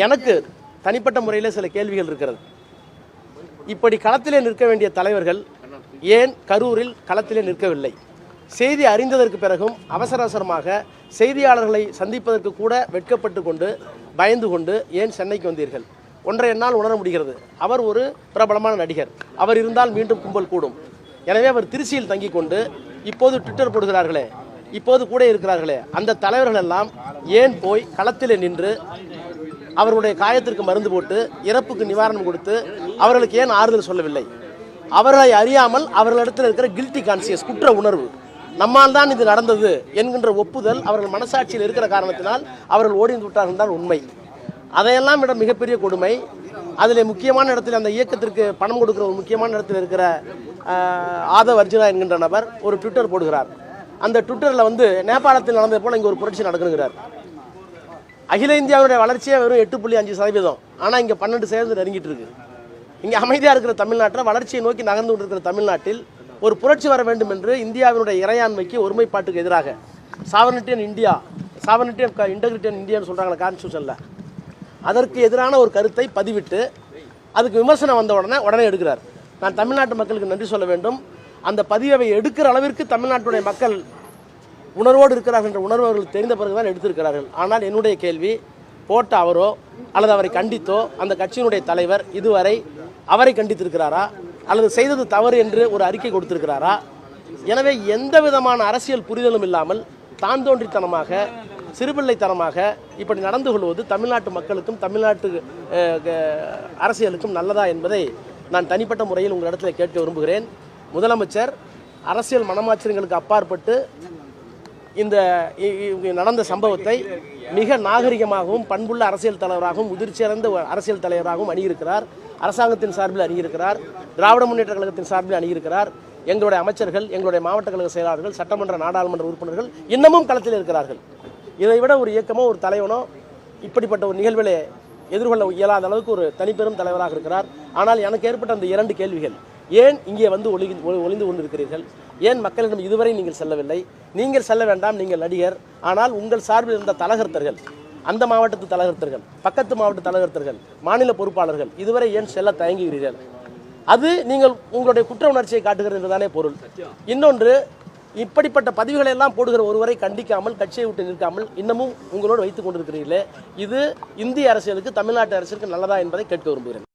எனக்கு தனிப்பட்ட முறையில் சில கேள்விகள் இருக்கிறது. இப்படி களத்திலே நிற்க வேண்டிய தலைவர்கள் ஏன் கரூரில் களத்திலே நிற்கவில்லை? செய்தி அறிந்ததற்கு பிறகும் அவசர அவசரமாக செய்தியாளர்களை சந்திப்பதற்கு கூட வெட்கப்பட்டு கொண்டு பயந்து கொண்டு ஏன் சென்னைக்கு வந்தீர்கள்? ஒன்றை என்னால் உணர முடிகிறது. அவர் ஒரு பிரபலமான நடிகர். அவர் இருந்தால் மீண்டும் கும்பல் கூடும். எனவே அவர் திருச்சியில் தங்கி கொண்டு இப்போது ட்விட்டர் போடுகிறார்களே, இப்போது கூட இருக்கிறார்களே, அந்த தலைவர்கள் எல்லாம் ஏன் போய் களத்திலே நின்று அவர்களுடைய காயத்திற்கு மருந்து போட்டு இறப்புக்கு நிவாரணம் கொடுத்து அவர்களுக்கு ஏன் ஆறுதல் சொல்லவில்லை? அவர்களை அறியாமல் அவர்களிடத்தில் இருக்கிற கில்ட்டி கான்சியஸ், குற்ற உணர்வு, நம்மால் தான் இது நடந்தது என்கின்ற ஒப்புதல் அவர்கள் மனசாட்சியில் இருக்கிற காரணத்தினால் அவர்கள் ஓடி விட்டார்கள் தான் உண்மை. அதையெல்லாம் விட மிகப்பெரிய கொடுமை, அதில் முக்கியமான இடத்தில் அந்த இயக்கத்திற்கு பணம் கொடுக்கிற ஒரு முக்கியமான இடத்தில் இருக்கிற ஆதவ் அர்ஜுனா என்கின்ற நபர் ஒரு ட்விட்டர் போடுகிறார். அந்த ட்விட்டரில் நேபாளத்தில் நடந்தது போல் இங்கே ஒரு புரட்சி நடக்குங்கிறார். அகில இந்தியாவுடைய வளர்ச்சியே வெறும் 8.5%. ஆனால் இங்கே 12% நெருங்கிட்டு இருக்கு. இங்கே அமைதியாக இருக்கிற தமிழ்நாட்டில், வளர்ச்சியை நோக்கி நகர்ந்து கொண்டிருக்கிற தமிழ்நாட்டில் ஒரு புரட்சி வர வேண்டும் என்று இந்தியாவினுடைய இறையாண்மைக்கு, ஒருமைப்பாட்டுக்கு எதிராக sovereignty and India, sovereignty and integrity and இந்தியான்னு சொல்கிறாங்களே கான்ஸ்டியூஷனில், அதற்கு எதிரான ஒரு கருத்தை பதிவிட்டு அதுக்கு விமர்சனம் வந்த உடனே எடுக்கிறார். நான் தமிழ்நாட்டு மக்களுக்கு நன்றி சொல்ல வேண்டும். அந்த பதிவை எடுக்கிற அளவிற்கு தமிழ்நாட்டுடைய மக்கள் உணர்வோடு இருக்கிறார்கள் என்ற உணர்வு அவர்கள் தெரிந்த பிறகுதான் எடுத்திருக்கிறார்கள். ஆனால் என்னுடைய கேள்வி, போட்ட அவரோ அல்லது அவரை கண்டித்தோ அந்த கட்சியினுடைய தலைவர் இதுவரை அவரை கண்டித்திருக்கிறாரா அல்லது செய்தது தவறு என்று ஒரு அறிக்கை கொடுத்திருக்கிறாரா? எனவே எந்த விதமான அரசியல் புரிதலும் இல்லாமல் தான் தோன்றித்தனமாக, சிறுபிள்ளைத்தனமாக இப்படி நடந்து கொள்வது தமிழ்நாட்டு மக்களுக்கும் தமிழ்நாட்டு அரசியலுக்கும் நல்லதா என்பதை நான் தனிப்பட்ட முறையில் உங்களிடத்தில் கேட்க விரும்புகிறேன். முதலமைச்சர் அரசியல் மனமாச்சரியங்களுக்கு அப்பாற்பட்டு இந்த நடந்த சம்பவத்தை மிக நாகரிகமாகவும் பண்புள்ள அரசியல் தலைவராகவும் முதிர்ச்சியடைந்த அரசியல் தலைவராகவும் அணுகியிருக்கிறார். அரசாங்கத்தின் சார்பில் அணுகியிருக்கிறார். திராவிட முன்னேற்ற கழகத்தின் சார்பில் அணுகியிருக்கிறார். எங்களுடைய அமைச்சர்கள், எங்களுடைய மாவட்ட கழக செயலாளர்கள், சட்டமன்ற நாடாளுமன்ற உறுப்பினர்கள் இன்னமும் களத்தில் இருக்கிறார்கள். இதை விட ஒரு இயக்கமோ ஒரு தலைவனோ இப்படிப்பட்ட ஒரு நிகழ்விலே எதிர்கொள்ள இயலாத அளவுக்கு ஒரு தனிப்பெரும் தலைவராக இருக்கிறார். ஆனால் எனக்கு ஏற்பட்ட அந்த 2 கேள்விகள், ஏன் இங்கே ஒளிந்து கொண்டிருக்கிறீர்கள்? ஏன் மக்களிடம் இதுவரை நீங்கள் செல்லவில்லை? நீங்கள் செல்ல வேண்டாம், நீங்கள் நடிகர். ஆனால் உங்கள் சார்பில் இருந்த தலகர்த்தர்கள், அந்த மாவட்டத்து தலகர்த்தர்கள், பக்கத்து மாவட்ட தலகர்த்தர்கள், மாநில பொறுப்பாளர்கள் இதுவரை ஏன் செல்ல தயங்குகிறீர்கள்? அது நீங்கள் உங்களுடைய குற்ற உணர்ச்சியை காட்டுகிறது என்றுதானே பொருள். இன்னொன்று, இப்படிப்பட்ட பதிவுகளை எல்லாம் போடுகிற ஒருவரை கண்டிக்காமல், கட்சியை விட்டு நிற்காமல் இன்னமும் உங்களோடு வைத்துக் கொண்டிருக்கிறீர்களே, இது இந்திய அரசியலுக்கு, தமிழ்நாட்டு அரசியலுக்கு நல்லதா என்பதை கேட்க விரும்புகிறேன்.